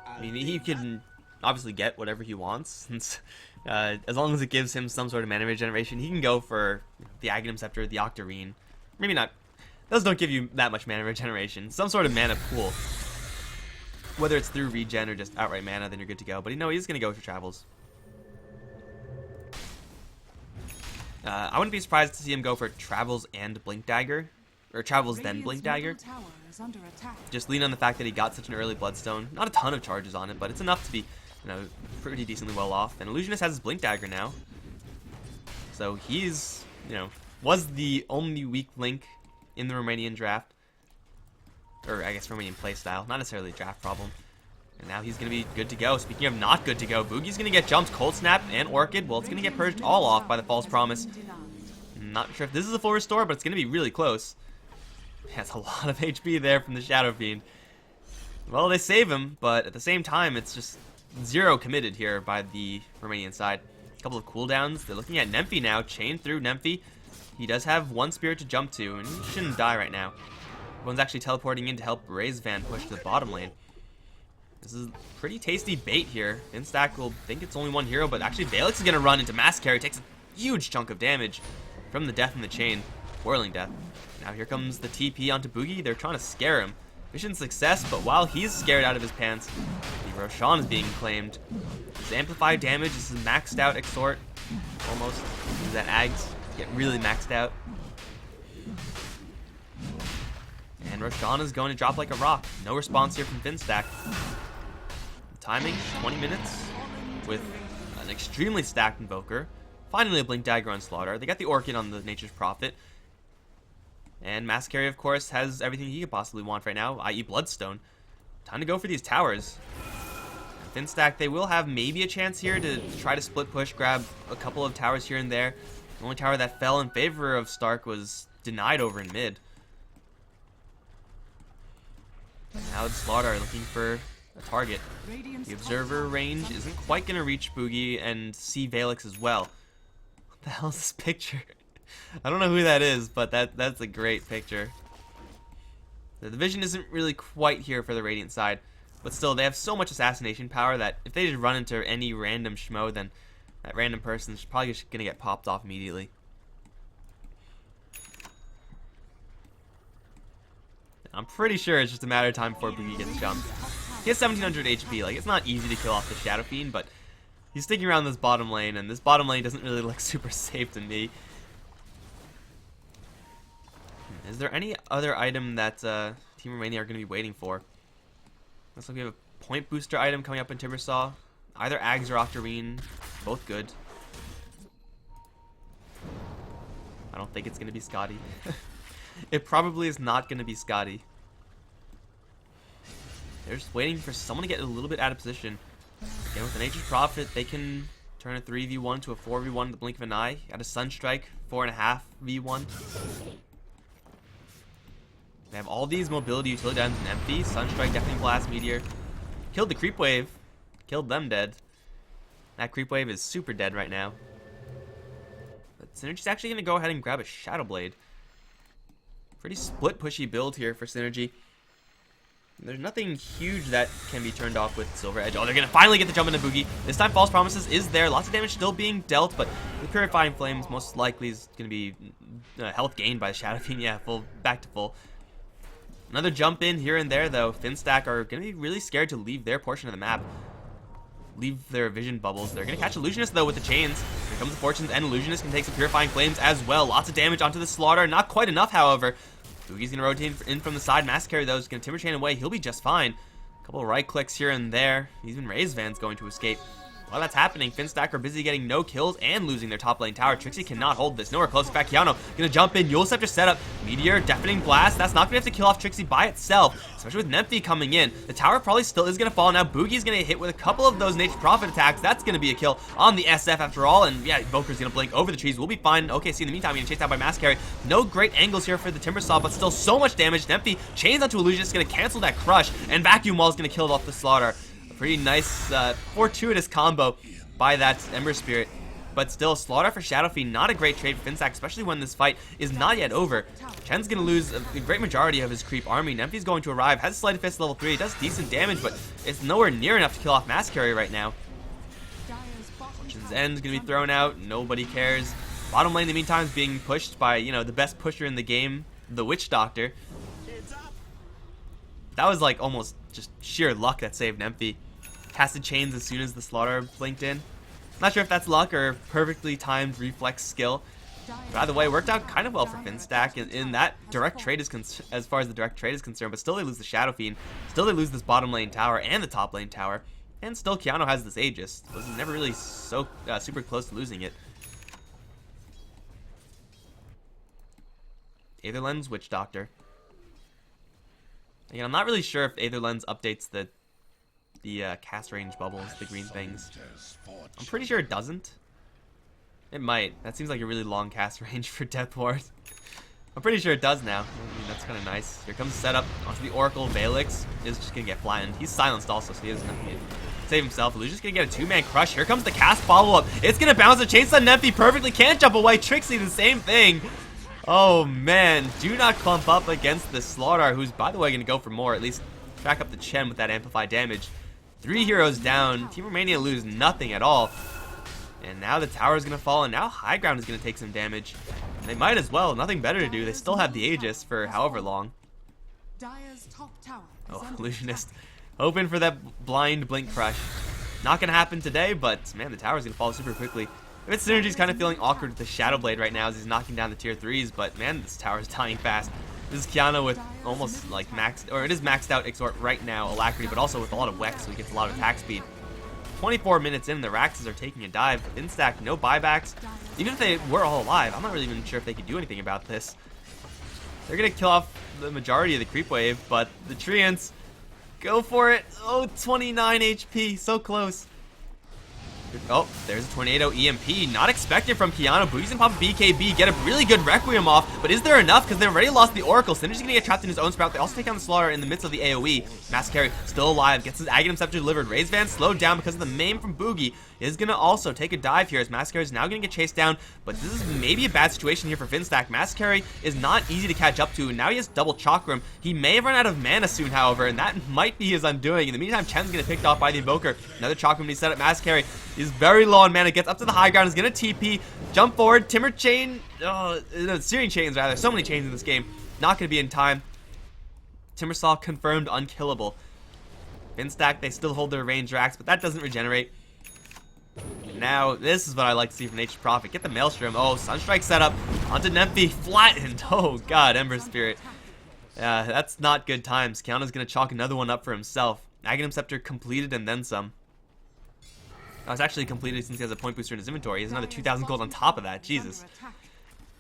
I mean, he can obviously get whatever he wants, since as long as it gives him some sort of mana regeneration, he can go for the Aghanim Scepter, the Octarine. Maybe not. Those don't give you that much mana regeneration. Some sort of mana pool. Whether it's through regen or just outright mana, then you're good to go. But he's going to go for Travels. I wouldn't be surprised to see him go for Travels and Blink Dagger. Or Travels then Blink Dagger. Just lean on the fact that he got such an early Bloodstone. Not a ton of charges on it, but it's enough to be pretty decently well off. And Illusionist has his Blink Dagger now. So he's, was the only weak link in the Romanian draft. Or I guess Romanian playstyle. Not necessarily a draft problem. And now he's going to be good to go. Speaking of not good to go, Boogie's going to get jumped, Cold Snap, and Orchid. Well, it's going to get purged all off by the False Promise. Not sure if this is a full restore, but it's going to be really close. That's a lot of HP there from the Shadow Fiend. Well, they save him, but at the same time, it's just zero committed here by the Romanian side. A couple of cooldowns. They're looking at Nemphy now. Chain through Nemphy. He does have one spirit to jump to, and he shouldn't die right now. Everyone's actually teleporting in to help raise Van push to the bottom lane. This is pretty tasty bait here. Finstack will think it's only one hero, but actually Valix is going to run into Mass Carry. Takes a huge chunk of damage from the death in the chain. Whirling death. Now here comes the TP onto Boogie. They're trying to scare him. Mission success, but while he's scared out of his pants, the Roshan is being claimed. His amplified damage, this is maxed out extort. Almost. Use that Ags. Get really maxed out. And Roshan is going to drop like a rock. No response here from Finstack. Timing, 20 minutes with an extremely stacked Invoker. Finally a Blink Dagger on Slaughter. They got the Orchid on the Nature's Prophet. And Mass Carry, of course, has everything he could possibly want right now, i.e. Bloodstone. Time to go for these towers. Finstack, they will have maybe a chance here to try to split push, grab a couple of towers here and there. The only tower that fell in favor of Stark was denied over in mid. Now it's Slaughter looking for a target. The Observer range isn't quite going to reach Boogie and see Valix as well. What the hell is this picture? I don't know who that is, but that's a great picture. The vision isn't really quite here for the Radiant side, but still, they have so much assassination power that if they just run into any random schmo, then that random person's probably just going to get popped off immediately. I'm pretty sure it's just a matter of time before Boogie gets jumped. He has 1700 HP. Like, it's not easy to kill off the Shadow Fiend, but he's sticking around this bottom lane, and this bottom lane doesn't really look super safe to me. Is there any other item that Team Romania are going to be waiting for? Looks like we have a point booster item coming up in Timbersaw. Either Ags or Octarine. Both good. I don't think it's going to be Scotty. It probably is not going to be Scotty. They're just waiting for someone to get a little bit out of position. Again, with the Nature's Prophet, they can turn a 3v1 to a 4v1 in the blink of an eye. Got a Sunstrike, 4.5v1. They have all these mobility utility items in empty. Sunstrike, Deafening Blast, Meteor. Killed the Creep Wave. Killed them dead. That Creep Wave is super dead right now. But Synergy's actually going to go ahead and grab a Shadow Blade. Pretty split pushy build here for Synergy. There's nothing huge that can be turned off with Silver Edge. Oh, they're going to finally get the jump into Boogie. This time False Promises is there. Lots of damage still being dealt, but the Purifying Flames most likely is going to be health gained by the Shadow Fiend. Yeah, back to full. Another jump in here and there, though. Finstack are going to be really scared to leave their portion of the map. Leave their vision bubbles. They're going to catch Illusionist, though, with the chains. Here comes the Fortunes, and Illusionist can take some Purifying Flames as well. Lots of damage onto the Slaughter. Not quite enough, however. Boogie's going to rotate in from the side. Mass Carry, though, is going to Timber Chain away. He'll be just fine. A couple of right clicks here and there. Even Raise Van's going to escape. While that's happening, Finstack are busy getting no kills and losing their top lane tower. Trixie cannot hold this. Nowhere close. In fact, Keanu gonna jump in. Yule Scepter setup. Meteor, Deafening Blast. That's not gonna have to kill off Trixie by itself, especially with Nemphy coming in. The tower probably still is gonna fall. Now Boogie's gonna get hit with a couple of those Nature's Prophet attacks. That's gonna be a kill on the SF after all. And yeah, Invoker's gonna blink over the trees. We'll be fine. Okay, see, in the meantime, getting chased out by Mass Carry. No great angles here for the Timbersaw, but still so much damage. Nemphy chains onto Illusionist, gonna cancel that crush, and Vacuum Wall's gonna kill it off the Slaughter. A pretty nice, fortuitous combo by that Ember Spirit. But still, Slaughter for Shadow Fiend, not a great trade for Finstack, especially when this fight is not yet over. Chen's going to lose a great majority of his creep army. Nemphy's going to arrive, has Sleight of Fist level 3, does decent damage, but it's nowhere near enough to kill off Mass Carry right now. Fortune's End's going to be thrown out, nobody cares. Bottom lane in the meantime is being pushed by, you know, the best pusher in the game, the Witch Doctor. That was like almost just sheer luck that saved Nemphy. Casted chains as soon as the Slaughter blinked in. Not sure if that's luck or perfectly timed reflex skill. But either way, worked out kind of well for Finstack in that direct trade is as far as the direct trade is concerned. But still, they lose the Shadow Fiend. Still, they lose this bottom lane tower and the top lane tower. And still, Keanu has this Aegis. Was never really so super close to losing it. Aetherlens, Witch Doctor. Again, I'm not really sure if Aetherlens updates the the cast range bubbles, the green things. I'm pretty sure it doesn't. It might. That seems like a really long cast range for Death Ward. I'm pretty sure it does now. I mean, that's kind of nice. Here comes the setup onto the Oracle. Valix is just going to get flattened. He's silenced also, so he doesn't have to save himself. Illusion's going to get a two-man crush. Here comes the cast follow-up. It's going to bounce. The Chainsaw Nemphy perfectly can't jump away. Trixie, the same thing. Oh, man. Do not clump up against the Slardar, who's, by the way, going to go for more. At least track up the Chen with that amplified damage. 3 heroes down. Team Romania lose nothing at all. And now the tower is going to fall, and now high ground is going to take some damage. And they might as well. Nothing better to do. They still have the Aegis for however long. Oh, Illusionist. Hoping for that blind blink crush. Not going to happen today, but man, the tower is going to fall super quickly. Its Synergy's kind of feeling awkward with the Shadow Blade right now as he's knocking down the tier 3s, but man, this tower is dying fast. This is Kiana with almost like maxed, or it is maxed out Exhort right now, Alacrity, but also with a lot of Wex, so he gets a lot of attack speed. 24 minutes in, the Raxes are taking a dive. Finstack, no buybacks. Even if they were all alive, I'm not really even sure if they could do anything about this. They're going to kill off the majority of the creep wave, but the Treants go for it. Oh, 29 HP, so close. Oh, there's a Tornado EMP. Not expected from Kiana. Boogie's gonna pop a BKB, get a really good Requiem off, but is there enough? Because they already lost the Oracle. Synergy's gonna get trapped in his own sprout. They also take down the Slaughter in the midst of the AoE. Mascari still alive, gets his Aghanim Scepter delivered. Raise Van slowed down because of the maim from Boogie. Is gonna also take a dive here as Mascari is now gonna get chased down, but this is maybe a bad situation here for Finstack. Mascari is not easy to catch up to, and now he has double Chakram. He may have run out of mana soon, however, and that might be his undoing. In the meantime, Chen's gonna get picked off by the Invoker. Another Chakram he's set up. Mascari is very low on mana, gets up to the high ground, is gonna TP, jump forward, Timber Chain, Searing Chains rather, so many chains in this game, not gonna be in time. Timbersaw confirmed unkillable. Finstack, they still hold their range racks, but that doesn't regenerate. Now, this is what I like to see from Nature's Prophet. Get the Maelstrom. Oh, Sunstrike set up onto Nemphy, flattened. Oh god, Ember Spirit. That's not good times. Kiana's gonna chalk another one up for himself. Aghanim Scepter completed and then some. It's actually completed since he has a point booster in his inventory. He has another 2,000 gold on top of that. Jesus.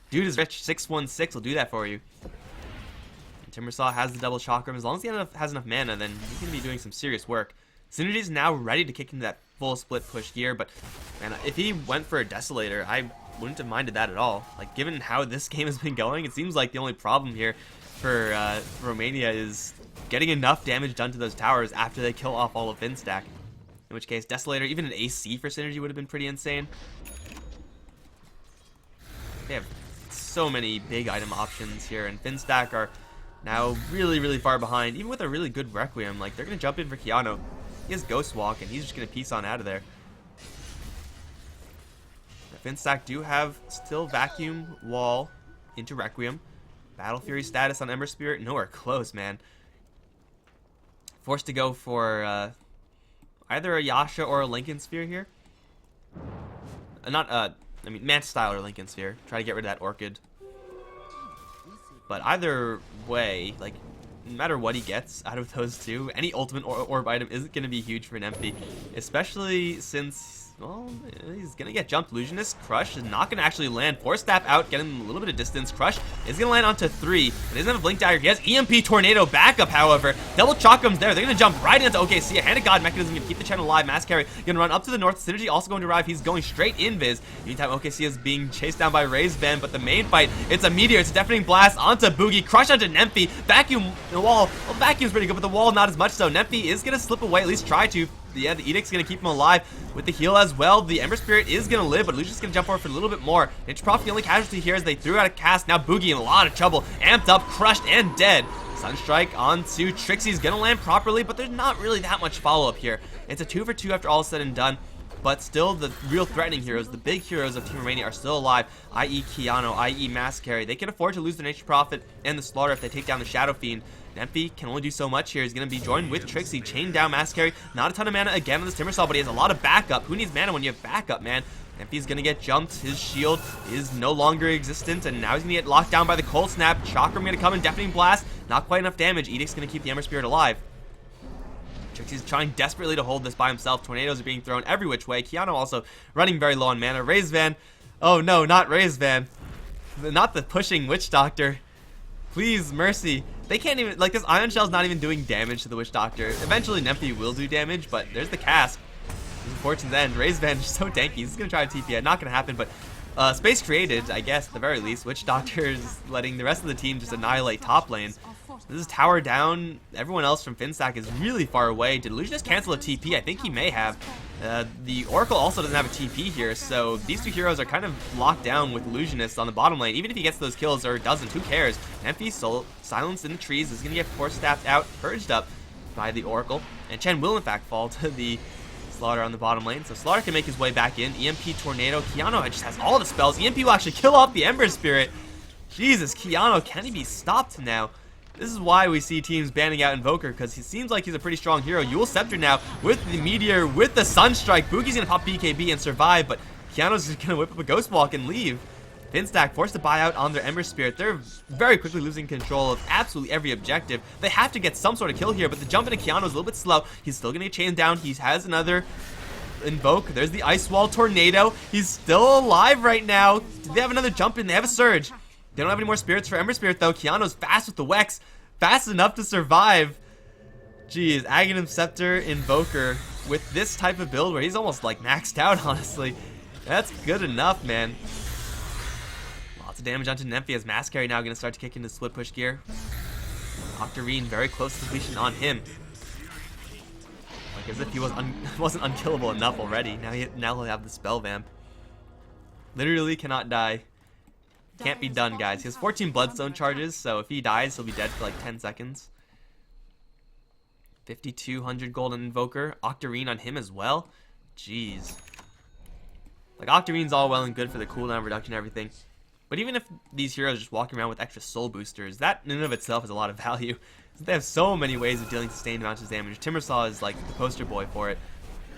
Dude is rich. 616 will do that for you. And Timbersaw has the double chakram. As long as he has enough mana, then he's going to be doing some serious work. Synergy is now ready to kick into that full split push gear, but man, if he went for a Desolator, I wouldn't have minded that at all. Like, given how this game has been going, it seems like the only problem here for Romania is getting enough damage done to those towers after they kill off all of Finstack. In which case, Desolator, even an AC for Synergy would have been pretty insane. They have so many big item options here, and Finstack are now really, really far behind. Even with a really good Requiem, like, they're going to jump in for Kiano. He has Ghost Walk, and he's just going to peace on out of there. The Finstack do have still Vacuum Wall into Requiem. Battle Fury status on Ember Spirit, nowhere close, man. Forced to go for either a Yasha or a Lincoln Sphere here. I mean, Manta Style or Lincoln Sphere. Try to get rid of that Orchid. But either way, like, no matter what he gets out of those two, any ultimate orb item isn't going to be huge for an MP. Especially since, well, he's going to get jumped. Illusionist, Crush is not going to actually land. Force Staff out, get him a little bit of distance. Crush is going to land onto 3, but he doesn't have a Blink Dagger. He has EMP Tornado backup, however. Double Chakram's there. They're going to jump right into OKC. A Hand of God mechanism going to keep the channel alive. Mascari going to run up to the north. Synergy also going to arrive. He's going straight invis. Meantime, OKC is being chased down by Raise Van, but the main fight, it's a Meteor. It's a Deafening Blast onto Boogie. Crush onto Nemphy. Vacuum the wall. Well, Vacuum's pretty good, but the wall not as much so. Nemphy is going to slip away, at least try to. Yeah, the Edict's going to keep him alive with the heal as well. The Ember Spirit is going to live, but Lucian's going to jump forward for a little bit more. Nature's Prophet, the only casualty here as they threw out a cast. Now Boogie in a lot of trouble. Amped up, crushed, and dead. Sunstrike onto Trixie's going to land properly, but there's not really that much follow-up here. It's a 2 for 2 after all is said and done. But still, the real threatening heroes, the big heroes of Team Romania are still alive, i.e. Kiano, i.e. Mascari. They can afford to lose the Nature's Prophet and the Slaughter if they take down the Shadow Fiend. Nemphy can only do so much here. He's going to be joined with Trixie. Chain down Mascari. Not a ton of mana again on this Timbersaw, but he has a lot of backup. Who needs mana when you have backup, man? Nemphy's going to get jumped. His shield is no longer existent, and now he's going to get locked down by the Cold Snap. Chakram going to come in. Deafening Blast. Not quite enough damage. Edict's going to keep the Ember Spirit alive. Trixie's trying desperately to hold this by himself. Tornadoes are being thrown every which way. Kiano also running very low on mana. Raise Van. Oh no, not Raise Van. Not the pushing Witch Doctor. Please, mercy. They can't even, like, this Ion Shell's not even doing damage to the Witch Doctor. Eventually, Nemphy will do damage, but there's the cast. Fortune's End. Raise Van is so tanky. He's going to try to TP. Not going to happen, but space created, I guess, at the very least. Witch Doctor's letting the rest of the team just annihilate top lane. This is tower down. Everyone else from Finstack is really far away. Did Illusionist cancel a TP? I think he may have. The Oracle also doesn't have a TP here, so these two heroes are kind of locked down with Illusionist on the bottom lane. Even if he gets those kills or doesn't, who cares? Nemphy, silenced in the trees, is going to get Force Staffed out, purged up by the Oracle. And Chen will, in fact, fall to the Slaughter on the bottom lane, so Slaughter can make his way back in. EMP Tornado. Keanu just has all the spells. EMP will actually kill off the Ember Spirit. Jesus, Keanu, can he be stopped now? This is why we see teams banning out Invoker, because he seems like he's a pretty strong hero. Yule Scepter now with the Meteor, with the Sunstrike. Boogie's going to pop BKB and survive, but Keanu's just going to whip up a Ghost Walk and leave. Finstack forced to buy out on their Ember Spirit. They're very quickly losing control of absolutely every objective. They have to get some sort of kill here, but the jump into Keanu is a little bit slow. He's still going to get chained down. He has another Invoke. There's the Ice Wall Tornado. He's still alive right now. Do they have another jump in? They have a Surge. They don't have any more spirits for Ember Spirit, though. Keanu's fast with the Wex. Fast enough to survive. Jeez, Aghanim Scepter Invoker with this type of build where he's almost like maxed out, honestly. That's good enough, man. Lots of damage onto Nemphy as Mass Carry now going to start to kick into split push gear. Octarine very close to completion on him. Like as if he wasn't unkillable enough already. Now he'll have the Spell Vamp. Literally cannot die. Can't be done, guys. He has 14 Bloodstone charges, so if he dies, he'll be dead for like 10 seconds. 5,200 gold on Invoker. Octarine on him as well. Jeez. Like, Octarine's all well and good for the cooldown reduction and everything. But even if these heroes are just walking around with extra soul boosters, that in and of itself is a lot of value. They have so many ways of dealing sustained amounts of damage. Timbersaw is like the poster boy for it.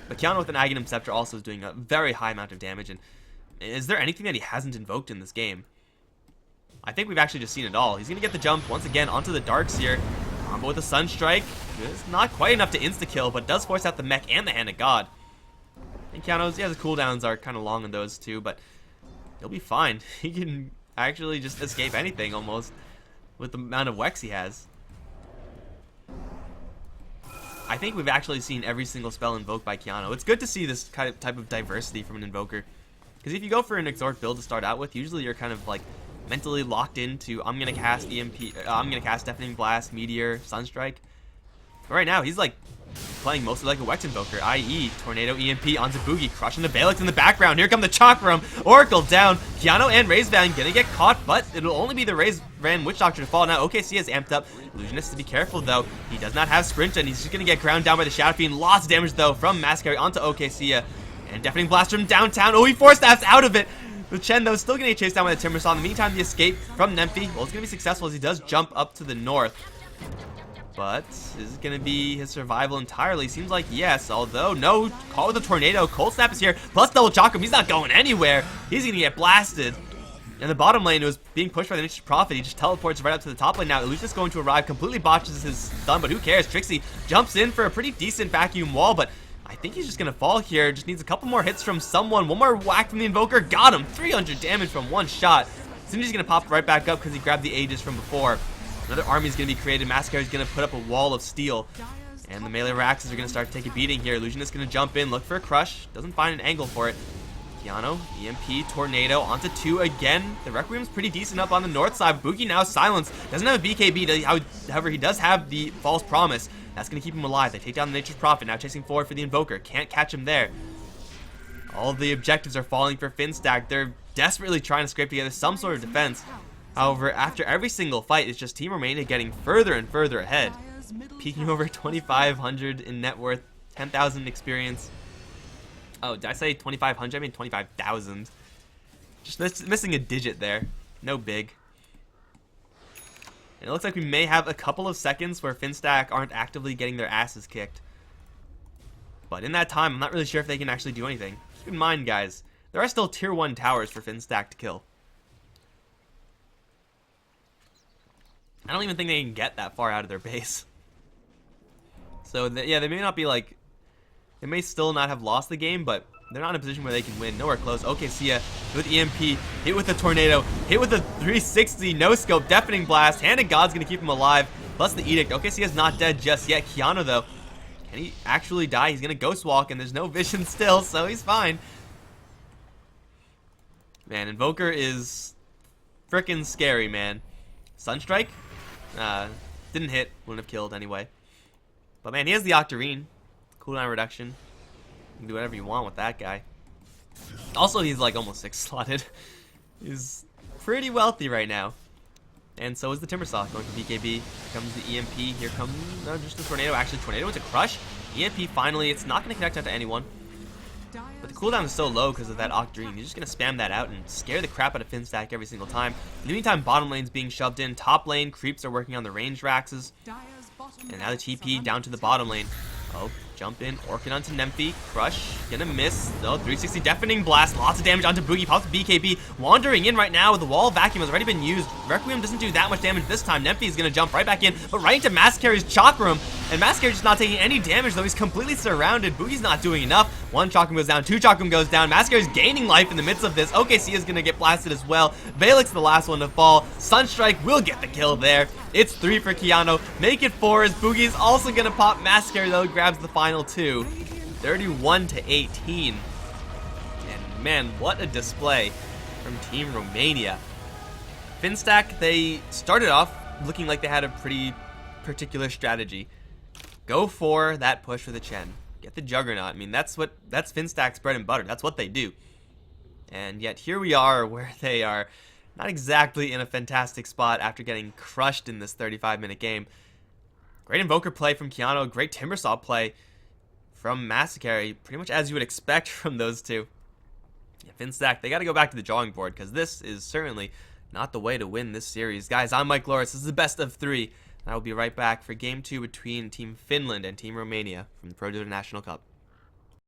But Keanu with an Aghanim Scepter also is doing a very high amount of damage. And is there anything that he hasn't invoked in this game? I think we've actually just seen it all. He's going to get the jump once again onto the Darks here. Combo with the Sunstrike. It's not quite enough to insta-kill, but does force out the Mech and the Hand of God. And Keanu's, yeah, the cooldowns are kind of long on those too, but he'll be fine. He can actually just escape anything almost with the amount of Wex he has. I think we've actually seen every single spell invoked by Keanu. It's good to see this kind of type of diversity from an Invoker. Because if you go for an Exhort build to start out with, usually you're kind of like mentally locked into, I'm going to cast EMP, I'm going to cast Deafening Blast, Meteor, Sunstrike. But right now, he's like playing mostly like a Wex Invoker, i.e. Tornado EMP onto Boogie, crushing the Balix in the background. Here come the Chakram, Oracle down. Keanu and Razevan gonna get caught, but it'll only be the Razevan Witch Doctor to fall. Now OKC has amped up. Illusionist to be careful though. He does not have Sprint, and he's just gonna get ground down by the Shadow Fiend. Lots of damage though from Mascari onto OKC. And Deafening Blast from downtown. Oh, he forced staffs out of it. The Chen, though, still going to get chased down by the Timbersaw. In the meantime, the escape from Nemphy, well, it's going to be successful as he does jump up to the north. But is it going to be his survival entirely? Seems like yes, although no. Call with the Tornado. Cold Snap is here, plus double Chakram. He's not going anywhere. He's going to get blasted. And the bottom lane was being pushed by the Nature's Prophet. He just teleports right up to the top lane now. Illusionist going to arrive, completely botches his stun, but who cares? Trixie jumps in for a pretty decent vacuum wall, but I think he's just going to fall here. Just needs a couple more hits from someone. One more whack from the Invoker. Got him. 300 damage from one shot. Sinji's going to pop right back up because he grabbed the Aegis from before. Another army is going to be created. Mascari is going to put up a wall of steel. And the melee Raxes are going to start to take a beating here. Illusionist going to jump in, look for a crush. Doesn't find an angle for it. Keanu, EMP, Tornado, onto 2 again. The Requiem's pretty decent up on the north side. Boogie now silenced. Doesn't have a BKB. However, he does have the False Promise. That's going to keep him alive. They take down the Nature's Prophet. Now chasing forward for the Invoker. Can't catch him there. All the objectives are falling for Finstack. They're desperately trying to scrape together some sort of defense. However, after every single fight, it's just Team Romania getting further and further ahead. Peaking over 2,500 in net worth, 10,000 experience. Oh, did I say 2,500? I mean 25,000. Just missing a digit there. No big. And it looks like we may have a couple of seconds where Finstack aren't actively getting their asses kicked. But in that time, I'm not really sure if they can actually do anything. Keep in mind, guys, there are still tier 1 towers for Finstack to kill. I don't even think they can get that far out of their base. So, yeah, they may not be like... They may still not have lost the game, but they're not in a position where they can win. Nowhere close. Okay, Sia with EMP, hit with the tornado, hit with the 360, no scope, deafening blast. Hand of God's gonna keep him alive. Plus the edict. Okay, Sia's not dead just yet. Keanu though, can he actually die? He's gonna ghost walk, and there's no vision still, so he's fine. Man, Invoker is freaking scary, man. Sunstrike, didn't hit, wouldn't have killed anyway. But man, he has the Octarine, cooldown reduction. You can do whatever you want with that guy. Also, he's like almost 6 slotted. He's pretty wealthy right now. And so is the Timbersaw going to BKB. Here comes the EMP. Here comes just the Tornado. Actually, Tornado into Crush. EMP finally. It's not going to connect out to anyone. But the cooldown is so low because of that Octarine. You're just going to spam that out and scare the crap out of Finstack every single time. In the meantime, bottom lane's being shoved in. Top lane, creeps are working on the range Raxes. And now the TP down to the bottom lane. Oh, jump in, Orchid onto Nemphy, Crush, gonna miss, no, 360 deafening blast, lots of damage onto Boogie, pops BKB, wandering in right now with the wall vacuum has already been used. Requiem doesn't do that much damage this time. Nemphy is gonna jump right back in, but right into Mascary's Chakram, and Mascary just not taking any damage though, he's completely surrounded. Boogie's not doing enough. One Chakram goes down, 2 Chakram goes down, Mascary's gaining life in the midst of this. OKC is gonna get blasted as well. Valek's the last one to fall. Sunstrike will get the kill there. It's 3 for Keanu. Make it 4 as Boogie's also gonna pop. Mascary though grabs the final 2. 31-18. And man, what a display from Team Romania. Finstack, they started off looking like they had a pretty particular strategy. Go for that push for the Chen. Get the Juggernaut. I mean, that's Finstack's bread and butter. That's what they do. And yet here we are where they are not exactly in a fantastic spot after getting crushed in this 35-minute game. Great Invoker play from Keanu, great Timbersaw play from Mascary, pretty much as you would expect from those two. Yeah, Finstack, they got to go back to the drawing board because this is certainly not the way to win this series. Guys, I'm Mikelorus. This is the best of 3. And I will be right back for Game 2 between Team Finland and Team Romania from the ProDota National Cup.